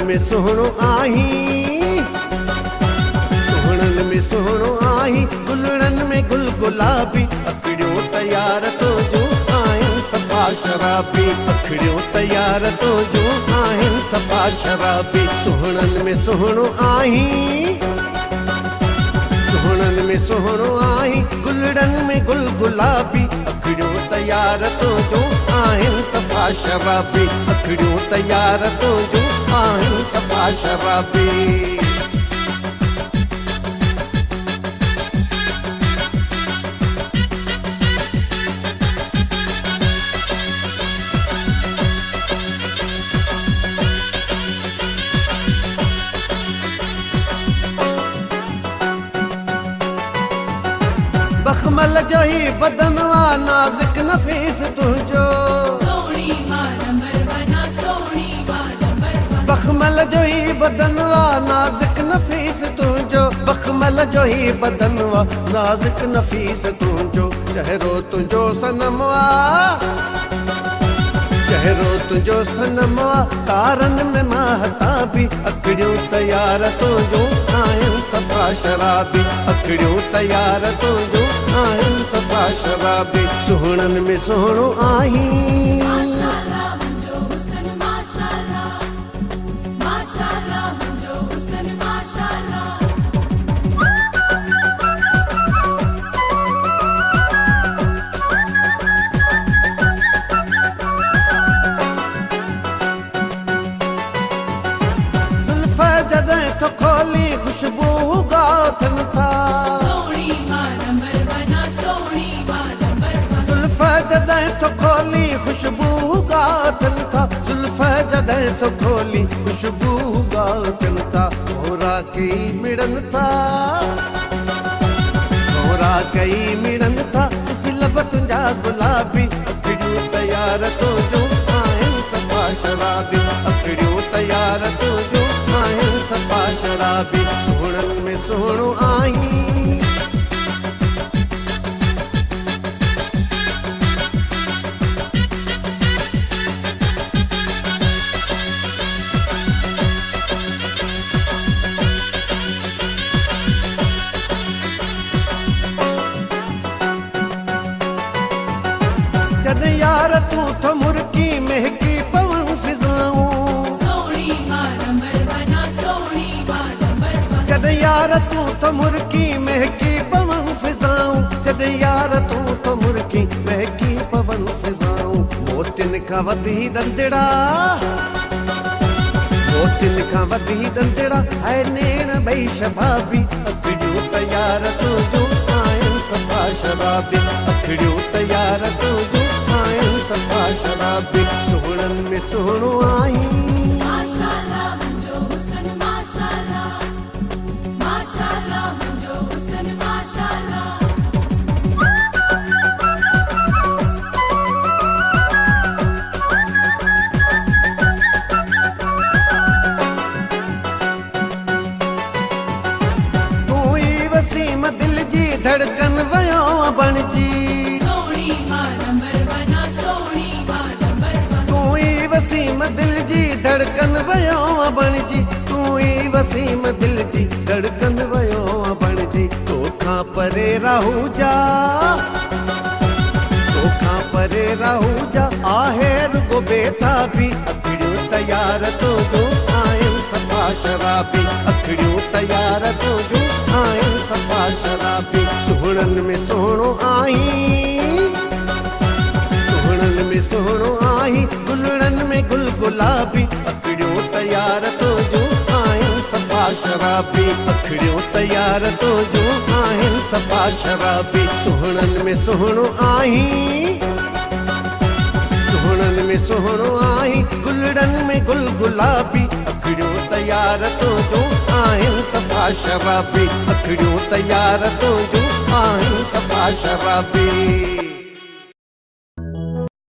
में सुहिणो आहीं, सुहिणनि में सुहिणो आहीं, गुलड़नि में गुल गुलाबी, अखिड़ियूं तयार तुंहिंजूं आहिनि सफ़ा शराबी, अखिड़ियूं तयार तुंहिंजूं आहिनि सफ़ा शराबी। सुहिणनि में सुहिणो आहीं, सुहिणनि में सुहिणो आहीं, गुलड़नि में गुल गुलाबी, अखिड़ियूं तयार तुंहिंजूं आहिनि सफ़ा शराबी, अखिड़ियूं तयार तुंहिंजूं आहिनि सफ़ा शराबी। बखमल जो ही बदनवा नाज़ुक नफीस तुझो, बखमल जो ही बदनवा नाज़ुक नफीस तुझो, बखमल जो ही बदनवा नाज़ुक नफीस तुझो, चेहरो तुझो सनमवा, चेहरो तुझो सनमवा, तारन में महताबी, अखिड़ियूं तयार तुझूं आहिनि सफ़ा शराबी, अखिड़ियूं तयार तुझूं आहिनि सफ़ा शराबी। सुहिणनि में सुहिणो आहीं, जॾहिं तो खोली खुशबू गाथनि था, जुल्फ जॾहिं तो खोली खुशबू गाथनि था, जुल्फ जॾहिं तो खोली खुशबू गाथनि था, मोरा कई मिड़नि था, मोरा कई मिड़नि था, ॾिसी लब तुंहिंजा गुलाबी, अखिड़ियूं तयार तुंहिंजूं आहिनि सफ़ा शराबी, अखिड़ियूं तयार तुंहिंजूं आहिनि सफ़ा शराबी। सुहिणनि में सुहिणो आहीं, जॾहिं यार तूं तो मुर्की महकी पवन फिज़ाऊं, जॾहिं यार तूं तो मुर्की महकी पवन फिज़ाऊं, जॾहिं यार तूं तो मुर्की महकी पवन फिज़ाऊं, मोतियुनि खां वधी ॾंदड़ा, मोतियुनि खां वधी ॾंदड़ा, है नेण ॿई शबाबी, अखिड़ियूं तयार तुंहिंजूं आहिनि सफ़ा शराबी, अखिड़ियूं तयार तुंहिंजूं आहिनि सफ़ा शराबी। सुहिणनि में सुहिणो आहीं, वसीम दिल जी धड़कन वयो बणजी, तूं ई वसीम दिल जी धड़कन वयो बणजी, तूं ई वसीम दिल जी धड़कन वयो बणजी, तोखां परे रहूं जा, तोखां परे रहूं जा, आहे रुगो बेताबी, अखिड़ियूं तयार तुंहिंजूं आहिनि सफ़ा शराबी, अखिड़ियूं तयार तुंहिंजूं आहिनि सफ़ा शराबी। सुहिणनि में सुहिणो आहीं, सुहिणनि में सुहिणो आहीं, गुलड़नि में गुल गुलाबी, अखिड़ियूं तयार तुंहिंजूं आहिनि सफ़ा शराबी, अखिड़ियूं तयार तुंहिंजूं आहिनि सफ़ा शराबी। सुहिणनि में सुहिणो आहीं, सुहिणनि में सुहिणो आहीं, गुलड़नि में गुल गुलाबी, अखिड़ियूं तयार तुंहिंजूं आहिनि सफ़ा शराबी, अखिड़ियूं तयार तुंहिंजूं आहिनि सफ़ा शराबी।